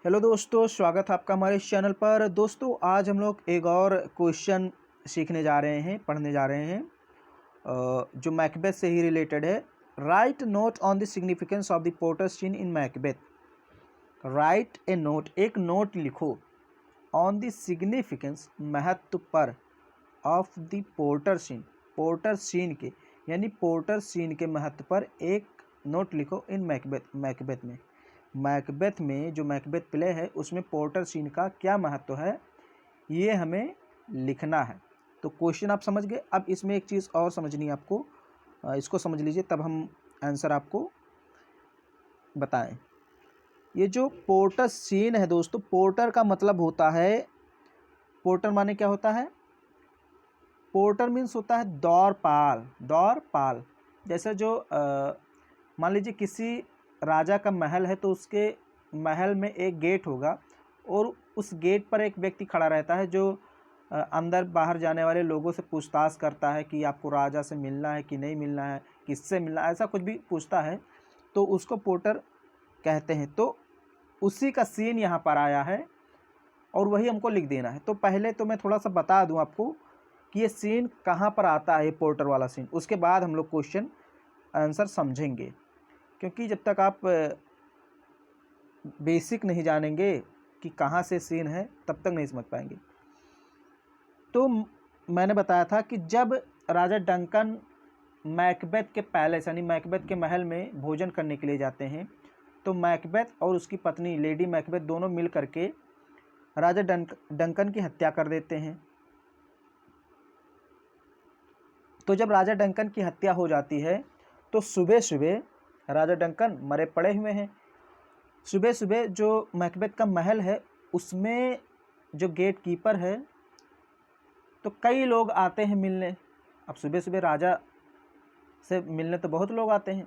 Hello दोस्तों, स्वागत है आपका हमारे इस चैनल पर। दोस्तों आज हम लोग एक और क्वेश्चन सीखने जा रहे हैं, पढ़ने जा रहे हैं जो मैकबेथ से ही रिलेटेड है। Write note on the significance of the porter scene in Macbeth. Write a note, एक नोट लिखो, ऑन द सिग्निफिकेंस, महत्व पर, of the porter scene, porter scene के यानी पोर्टर सीन के महत्व पर एक नोट लिखो इन मैकबेथ। मैकबेथ में जो मैकबेथ प्ले है उसमें पोर्टर सीन का क्या महत्व है ये हमें लिखना है। तो क्वेश्चन आप समझ गए। अब इसमें एक चीज़ और समझनी है आपको, इसको समझ लीजिए तब हम आंसर आपको बताएं। ये जो पोर्टर सीन है दोस्तों, पोर्टर का मतलब होता है, पोर्टर माने क्या होता है? पोर्टर मीन्स होता है द्वारपाल। द्वारपाल जैसे जो मान लीजिए किसी राजा का महल है तो उसके महल में एक गेट होगा और उस गेट पर एक व्यक्ति खड़ा रहता है जो अंदर बाहर जाने वाले लोगों से पूछताछ करता है कि आपको राजा से मिलना है कि नहीं मिलना है, किससे मिलना है, ऐसा कुछ भी पूछता है तो उसको पोर्टर कहते हैं। तो उसी का सीन यहाँ पर आया है और वही हमको लिख देना है। तो पहले तो मैं थोड़ा सा बता दूँ आपको कि ये सीन कहाँ पर आता है, पोर्टर वाला सीन। उसके बाद हम लोग क्वेश्चन आंसर समझेंगे, क्योंकि जब तक आप बेसिक नहीं जानेंगे कि कहाँ से सीन है तब तक नहीं समझ पाएंगे। तो मैंने बताया था कि जब राजा डंकन मैकबेथ के पैलेस यानी मैकबेथ के महल में भोजन करने के लिए जाते हैं तो मैकबेथ और उसकी पत्नी लेडी मैकबेथ दोनों मिल करके राजा डंकन की हत्या कर देते हैं। तो जब राजा डंकन की हत्या हो जाती है तो सुबह सुबह राजा डंकन मरे पड़े हुए हैं। सुबह सुबह जो मैकबेथ का महल है उसमें जो गेट कीपर है तो कई लोग आते हैं मिलने। अब सुबह सुबह राजा से मिलने तो बहुत लोग आते हैं,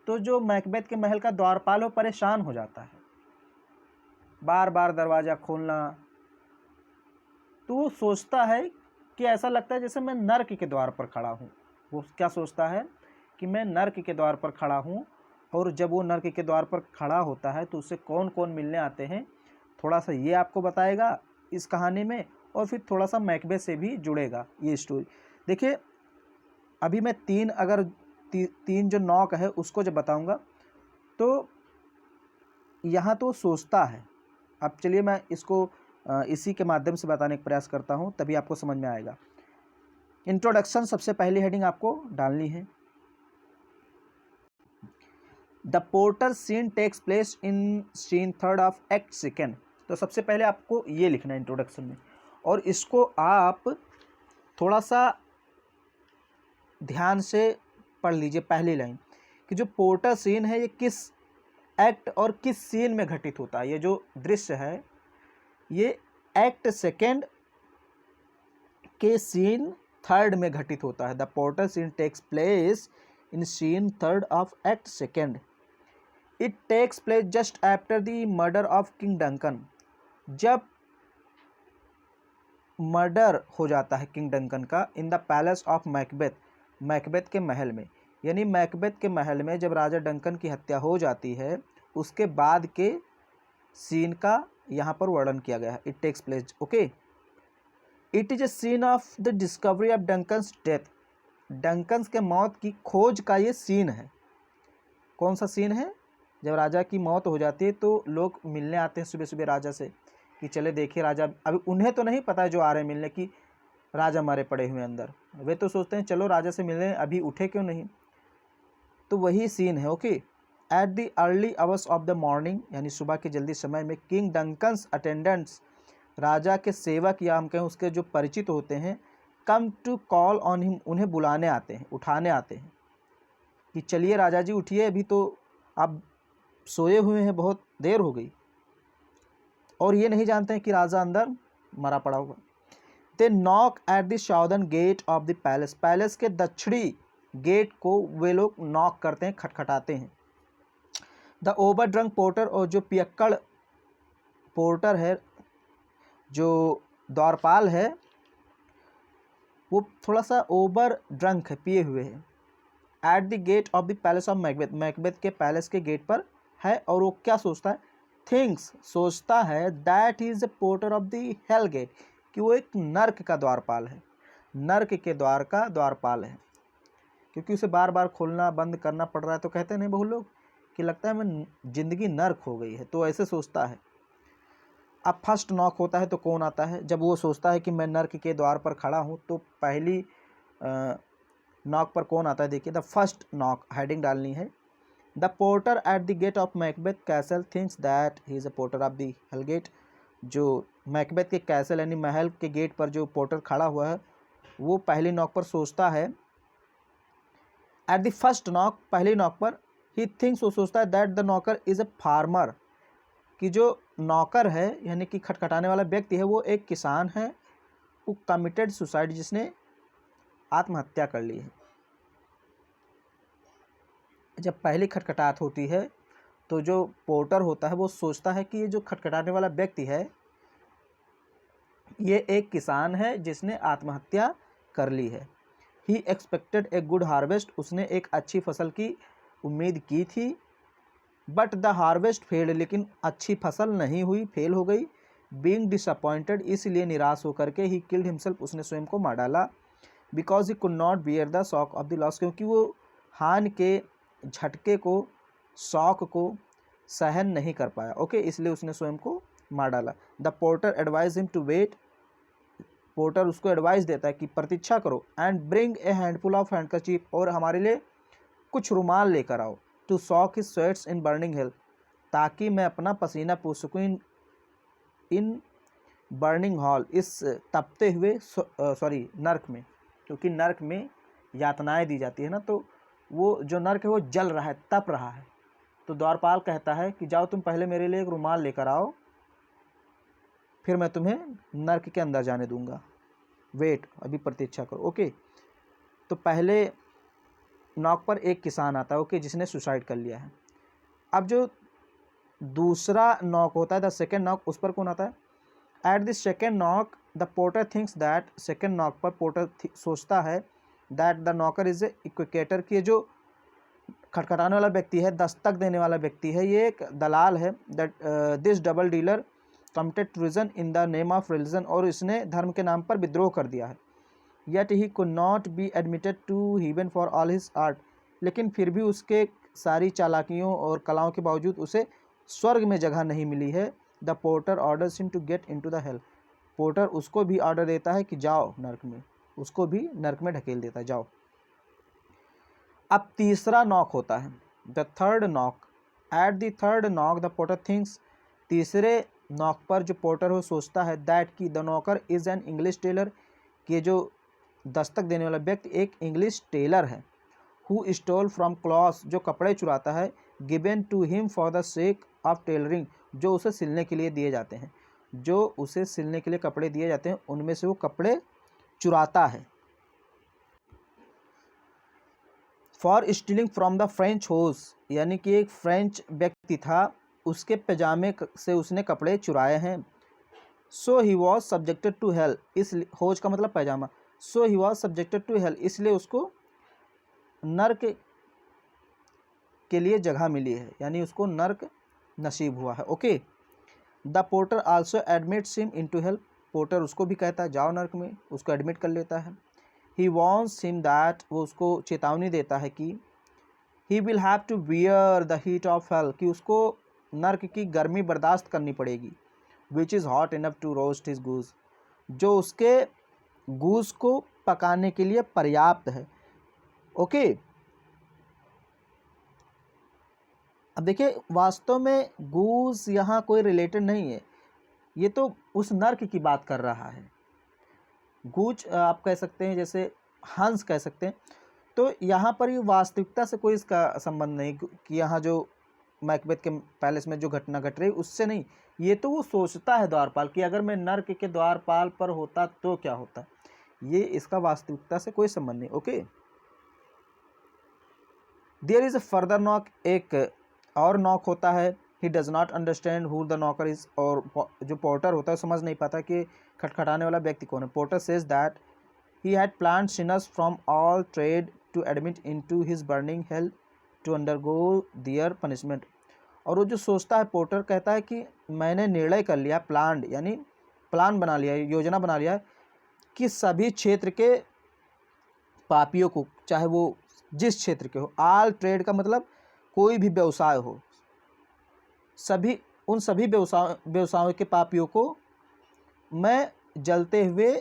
तो जो मैकबेथ के महल का द्वारपाल वो परेशान हो जाता है, बार बार दरवाज़ा खोलना। तो वो सोचता है कि ऐसा लगता है जैसे मैं नर्क के द्वार पर खड़ा हूँ। वो क्या सोचता है कि मैं नर्क के द्वार पर खड़ा हूँ। और जब वो नर्क के द्वार पर खड़ा होता है तो उससे कौन कौन मिलने आते हैं थोड़ा सा ये आपको बताएगा इस कहानी में, और फिर थोड़ा सा मैकबेथ से भी जुड़ेगा ये स्टोरी। देखिए अभी मैं तीन जो नॉक है उसको जब बताऊंगा तो यहाँ तो सोचता है। अब चलिए मैं इसको इसी के माध्यम से बताने का प्रयास करता हूँ, तभी आपको समझ में आएगा। इंट्रोडक्शन सबसे पहली हेडिंग आपको डालनी है। The porter scene takes place in scene third of act second. तो सबसे पहले आपको ये लिखना है इंट्रोडक्शन में, और इसको आप थोड़ा सा ध्यान से पढ़ लीजिए। पहली लाइन कि जो पोर्टर सीन है ये किस एक्ट और किस सीन में घटित होता है। ये जो दृश्य है ये एक्ट सेकेंड के सीन थर्ड में घटित होता है। The porter scene takes place in scene third of act second. It takes place just after the murder of king Duncan. जब मर्डर हो जाता है किंग डंकन का in the palace of Macbeth, Macbeth के महल में, यानी मैकबेथ के महल में जब राजा डंकन की हत्या हो जाती है उसके बाद के सीन का यहाँ पर वर्णन किया गया है। It takes place, okay. It is a scene of the discovery of Duncan's death. Duncan's के मौत की खोज का ये सीन है। कौन सा सीन है? जब राजा की मौत हो जाती है तो लोग मिलने आते हैं सुबह सुबह राजा से कि चले देखिए राजा। अभी उन्हें तो नहीं पता है जो आ रहे हैं मिलने की राजा मारे पड़े हुए अंदर, वे तो सोचते हैं चलो राजा से मिलने, अभी उठे क्यों नहीं। तो वही सीन है, okay. At the early hours of the morning, यानी सुबह के जल्दी समय में, किंग डंकन्स अटेंडेंट्स, राजा के सेवक या हम कहें उसके जो परिचित होते हैं, come to call on him, उन्हें बुलाने आते हैं, उठाने आते हैं कि चलिए राजा जी उठिए, अभी तो आप सोए हुए हैं, बहुत देर हो गई। और ये नहीं जानते हैं कि राजा अंदर मरा पड़ा होगा। They knock at the southern gate of the palace. Palace के दक्षिणी गेट को वे लोग नॉक करते हैं, खटखटाते हैं। द ओवर ड्रंक पोर्टर, और जो पियक्कड़ पोर्टर है, जो द्वारपाल है, वो थोड़ा सा ओवर ड्रंक है, पिए हुए है। At the gate of the palace of Macbeth, Macbeth के पैलेस के गेट पर है। और वो क्या सोचता है थिंक्स सोचता है that is the porter of the hell gate कि वो एक नर्क का द्वारपाल है, नर्क के द्वार का द्वारपाल है, क्योंकि उसे बार बार खोलना बंद करना पड़ रहा है। तो कहते नहीं बहुत लोग कि लगता है मैं जिंदगी नर्क हो गई है, तो ऐसे सोचता है। अब फर्स्ट नॉक होता है तो कौन आता है? जब वो सोचता है कि मैं नर्क के द्वार पर खड़ा हूँ तो पहली नॉक पर कौन आता है? देखिए, द फर्स्ट नॉक हेडिंग डालनी है। The porter at the gate of Macbeth castle thinks that he is a porter of the hell gate. जो मैकबेथ के कैसल यानी महल के गेट पर जो पोर्टर खड़ा हुआ है वो पहली नॉक पर सोचता है, एट द फर्स्ट नॉक, पहली नॉक पर, ही थिंक्स, वो सोचता है that the knocker is a farmer, कि जो नौकर है यानी कि खटखटाने वाला व्यक्ति है वो एक किसान है, वो कमिटेड सुसाइड, जिसने आत्महत्या कर ली है। जब पहली खटखटाहट होती है तो जो पोर्टर होता है वो सोचता है कि ये जो खटखटाने वाला व्यक्ति है ये एक किसान है जिसने आत्महत्या कर ली है। ही एक्सपेक्टेड ए गुड हार्वेस्ट, उसने एक अच्छी फसल की उम्मीद की थी। बट द हार्वेस्ट फेल्ड, लेकिन अच्छी फसल नहीं हुई, फेल हो गई। बीइंग डिसअपॉइंटेड, इसलिए निराश होकर के ही किल्ड हिमसेल्फ, उसने स्वयं को मार डाला। Because he could not bear the shock of the loss, क्योंकि वो हानि के झटके को, शॉक को सहन नहीं कर पाया। ओके, इसलिए उसने स्वयं को मार डाला। The porter advise him to wait, porter उसको एडवाइस देता है कि प्रतीक्षा करो। And bring a handful of handkerchief, और हमारे लिए कुछ रुमाल लेकर आओ। To soak his sweats in burning hell, ताकि मैं अपना पसीना पूछ सकूँ इन बर्निंग हॉल, इस तपते हुए नर्क में, क्योंकि नर्क में यातनाएं दी जाती है ना, तो वो जो नर्क है वो जल रहा है, तप रहा है। तो द्वारपाल कहता है कि जाओ तुम पहले मेरे लिए एक रुमाल लेकर आओ, फिर मैं तुम्हें नर्क के अंदर जाने दूंगा। वेट, अभी प्रतीक्षा करो। ओके, तो पहले नॉक पर एक किसान आता है, ओके, जिसने सुसाइड कर लिया है। अब जो दूसरा नॉक होता है, द सेकेंड नॉक, उस पर कौन आता है? At the second knock the porter thinks that, second knock पर पोर्टर सोचता है that the knocker is a equivocator, कि जो खटखटाने वाला व्यक्ति है, दस्तक देने वाला व्यक्ति है, ये एक दलाल है। That this double dealer committed treason in the name of religion, और इसने धर्म के नाम पर विद्रोह कर दिया है। Yet he could not be admitted to heaven for all his art, लेकिन फिर भी उसके सारी चालाकियों और कलाओं के बावजूद उसे स्वर्ग में जगह नहीं मिली है। The porter orders him to get into the hell, porter उसको भी ऑर्डर देता है कि जाओ नर्क में, उसको भी नर्क में ढकेल देता है, जाओ। अब तीसरा नॉक होता है, the third knock. At the third knock the porter thinks, तीसरे नॉक पर जो पोर्टर हो सोचता है दैट की the knocker is an English tailor, कि जो दस्तक देने वाला व्यक्ति एक इंग्लिश टेलर है। हु स्टोल फ्रॉम क्लॉथ्स, जो कपड़े चुराता है। Given to him for the sake of tailoring, जो उसे सिलने के लिए दिए जाते हैं, जो उसे सिलने के लिए कपड़े दिए जाते हैं उनमें से वो कपड़े चुराता है। For stealing from the French hose, यानी कि एक फ्रेंच व्यक्ति था, उसके पैजामे से उसने कपड़े चुराए हैं। So he was subjected to hell, इस होज का मतलब पैजामा। So he was subjected to hell, इसलिए उसको नर्क के लिए जगह मिली है, यानी उसको नर्क नसीब हुआ है। Okay, the porter also admits him into hello, porter उसको भी कहता है जाओ नर्क में, उसको एडमिट कर लेता है। ही वॉन्ट्स हिम दैट, वो उसको चेतावनी देता है कि he will have to bear the heat of hell, कि उसको नर्क की गर्मी बर्दाश्त करनी पड़ेगी। Which is hot enough to roast his goose, जो उसके गूज को पकाने के लिए पर्याप्त है। ओके, अब देखिए वास्तव में गूज यहाँ कोई रिलेटेड नहीं है, ये तो उस नर्क की बात कर रहा है। गूज आप कह सकते हैं जैसे हंस कह सकते हैं, तो यहाँ पर ये वास्तविकता से कोई इसका संबंध नहीं कि यहाँ जो मैकबेथ के पैलेस में जो घटना घट रही उससे नहीं, ये तो वो सोचता है द्वारपाल कि अगर मैं नर्क के द्वारपाल पर होता तो क्या होता, ये इसका वास्तविकता से कोई संबंध नहीं। Okay, there is a further knock, एक और नॉक होता है। He does not understand who the knocker is, और जो पोर्टर होता है समझ नहीं पाता कि खटखटाने वाला व्यक्ति कौन है। Porter says that he had planned sinners from all trade to admit into his burning hell to undergo their punishment, और वो जो सोचता है, पोर्टर कहता है कि मैंने निर्णय कर लिया, प्लान यानी प्लान बना लिया, योजना बना लिया कि सभी क्षेत्र के पापियों को, चाहे वो जिस क्षेत्र के हो, आल ट्रेड का मतलब कोई भी व्यवसाय हो, उन सभी व्यवसायों के पापियों को मैं जलते हुए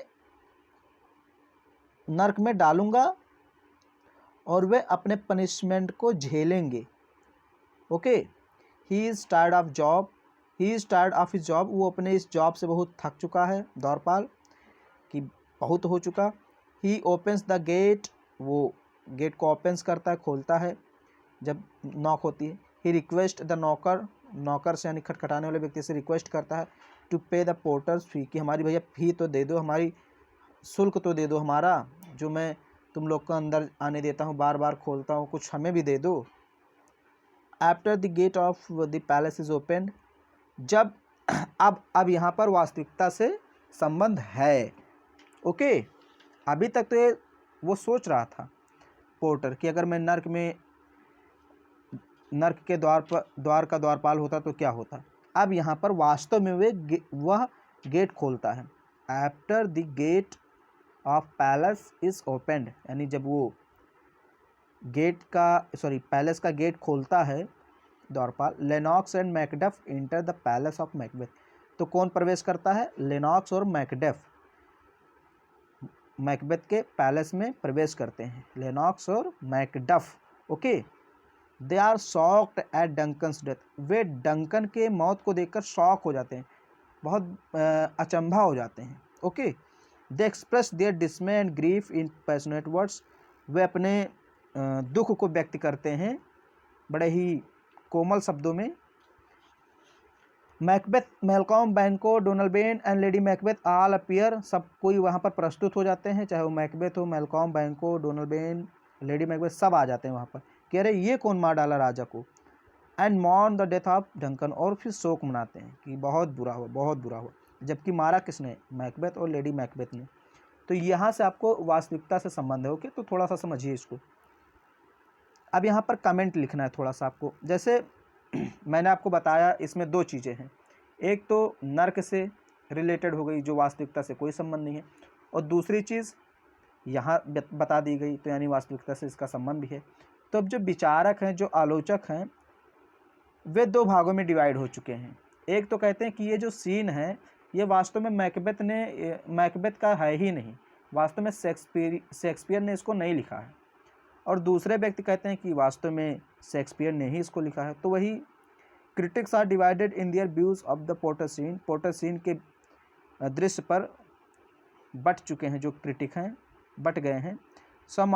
नरक में डालूंगा और वे अपने पनिशमेंट को झेलेंगे। Okay, he is tired of his job, वो अपने इस जॉब से बहुत थक चुका है, द्वारपाल कि बहुत हो चुका। ही ओपन्स द गेट, वो गेट को ओपन्स करता है, खोलता है जब नॉक होती है। ही रिक्वेस्ट द नॉकर से यानी खटखटाने वाले व्यक्ति से रिक्वेस्ट करता है टू पे द पोर्टर्स फी, कि हमारी भैया फी तो दे दो, हमारी शुल्क तो दे दो हमारा, जो मैं तुम लोग को अंदर आने देता हूँ, बार बार खोलता हूँ, कुछ हमें भी दे दो। After the gate of the palace is open, जब अब यहाँ पर वास्तविकता से संबंध है। ओके, अभी तक तो ये वो सोच रहा था पोर्टर कि अगर मैं नर्क के द्वार का द्वारपाल होता तो क्या होता। अब यहाँ पर वास्तव में वह गेट खोलता है। After the gate of palace is opened, यानी जब वो पैलेस का गेट खोलता है द्वारपाल, Lennox and Macduff enter the palace of Macbeth, तो कौन प्रवेश करता है? लेनॉक्स और मैकडफ मैकबेथ के पैलेस में प्रवेश करते हैं, लेनॉक्स और Macduff. Okay, they are shocked at Duncan's death, वे डंकन के मौत को देखकर शॉक हो जाते हैं, बहुत अचंभा हो जाते हैं। Okay, they express their dismay and grief in passionate words, वे अपने दुख को व्यक्त करते हैं बड़े ही कोमल शब्दों में। Macbeth, Malcolm Banquo, Donalbain and Lady Macbeth all appear, सब कोई वहाँ पर प्रस्तुत हो जाते हैं, चाहे वो मैकबेथ हो, मैलकॉम बैंको, डोनाल्बेन, लेडी मैकबेथ, सब आ जाते हैं वहाँ पर। कह रहे ये कौन मार डाला राजा को। And mourn the death of Duncan, और फिर शोक मनाते हैं कि बहुत बुरा हुआ, बहुत बुरा हुआ। जबकि मारा किसने? मैकबेथ और लेडी मैकबेथ ने। तो यहाँ से आपको वास्तविकता से संबंध है। ओके, तो थोड़ा सा समझिए इसको। अब यहाँ पर कमेंट लिखना है थोड़ा सा आपको। जैसे मैंने आपको बताया इसमें दो चीज़ें हैं, एक तो नर्क से रिलेटेड हो गई जो वास्तविकता से कोई संबंध नहीं है, और दूसरी चीज़ यहाँ बता दी गई, तो यानी वास्तविकता से इसका संबंध भी है। तो अब जो विचारक हैं, जो आलोचक हैं, वे दो भागों में डिवाइड हो चुके हैं। एक तो कहते हैं कि ये जो सीन है ये वास्तव में मैकबेथ का है ही नहीं, वास्तव में शेक्सपियर ने इसको नहीं लिखा है। और दूसरे व्यक्ति कहते हैं कि वास्तव में शेक्सपियर ने ही इसको लिखा है। तो वही critics are divided in their views of the porter scene के दृश्य पर बट चुके हैं, जो क्रिटिक हैं बट गए हैं। Some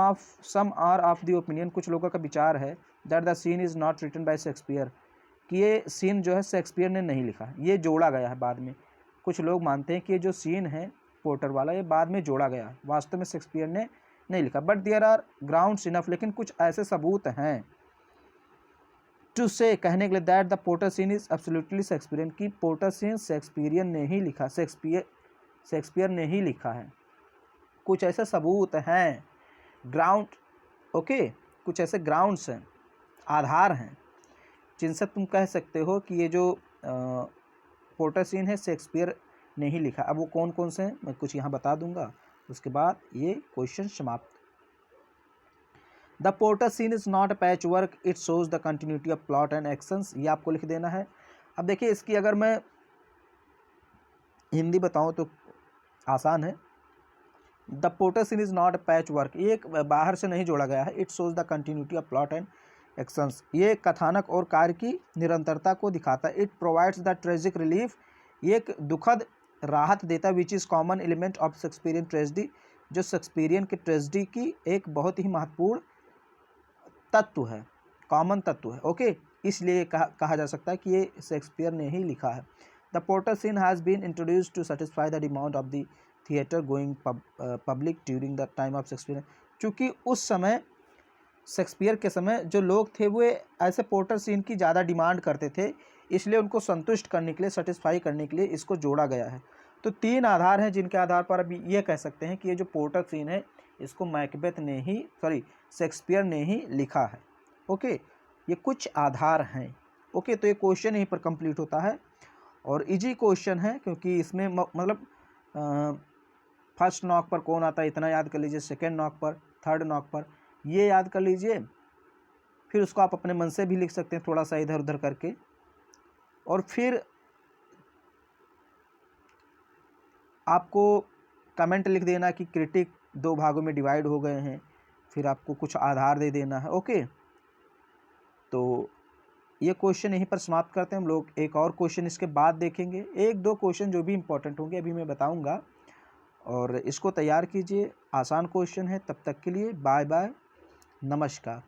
are of the opinion, कुछ लोगों का विचार है that the scene is not written by Shakespeare, कि ये सीन जो है शेक्सपियर ने नहीं लिखा है, ये जोड़ा गया है बाद में। कुछ लोग मानते हैं कि ये जो सीन है पोर्टर वाला ये बाद में जोड़ा गया है, वास्तव में शेक्सपियर ने नहीं लिखा। But there are grounds enough, लेकिन कुछ ऐसे सबूत हैं टू से, कहने के लिए that the porter scene is absolutely Shakespearean, की पोर्टर सीन शेक्सपियरियन ने ही लिखा, शेक्सपियर ने ही लिखा है। कुछ ऐसे सबूत हैं, ग्राउंड, ओके, कुछ ऐसे ग्राउंड्स हैं, आधार हैं, जिनसे तुम कह सकते हो कि ये जो पोर्टर सीन है शेक्सपियर ने ही लिखा। अब वो कौन कौन से हैं मैं कुछ यहाँ बता दूंगा, उसके बाद ये क्वेश्चन समाप्त। The porter scene is not a patch work, it shows the continuity of plot and actions, ये आपको लिख देना है। अब देखिए इसकी अगर मैं हिंदी बताऊँ तो आसान है। The porter scene is not a patch work, ये एक बाहर से नहीं जोड़ा गया है। It shows the continuity of plot and actions, ये कथानक और कार्य की निरंतरता को दिखाता है। It provides the tragic relief, ये एक दुखद राहत देता है। Which is common element of Shakespearean tragedy, जो शेक्सपियरियन की ट्रेजिडी की एक बहुत ही महत्वपूर्ण तत्व है, कॉमन तत्व है। ओके, इसलिए कहा जा सकता है कि ये शेक्सपियर ने ही लिखा है। The porter scene has been introduced to satisfy the demand of the theatre going public during the time of Shakespeare, चूँकि उस समय शेक्सपियर के समय जो लोग थे वो ऐसे पोर्टर सीन की ज़्यादा डिमांड करते थे, इसलिए उनको संतुष्ट करने के लिए, सेटिस्फाई करने के लिए इसको जोड़ा गया है। तो तीन आधार हैं जिनके आधार पर अभी ये कह सकते हैं कि ये जो पोर्टर सीन है इसको मैकबेथ ने ही शेक्सपियर ने ही लिखा है। ओके, ये कुछ आधार हैं। ओके, तो ये क्वेश्चन यहीं पर कंप्लीट होता है और इजी क्वेश्चन है क्योंकि इसमें मतलब फर्स्ट नॉक पर कौन आता है इतना याद कर लीजिए, सेकेंड नॉक पर, थर्ड नॉक पर ये याद कर लीजिए, फिर उसको आप अपने मन से भी लिख सकते हैं थोड़ा सा इधर उधर करके, और फिर आपको कमेंट लिख देना कि क्रिटिक 2 भागों में डिवाइड हो गए हैं, फिर आपको कुछ आधार दे देना है। ओके, तो ये क्वेश्चन यहीं पर समाप्त करते हैं। हम लोग एक और क्वेश्चन इसके बाद देखेंगे, 1-2 क्वेश्चन जो भी इम्पोर्टेंट होंगे अभी मैं बताऊंगा, और इसको तैयार कीजिए, आसान क्वेश्चन है। तब तक के लिए बाय बाय, नमस्कार।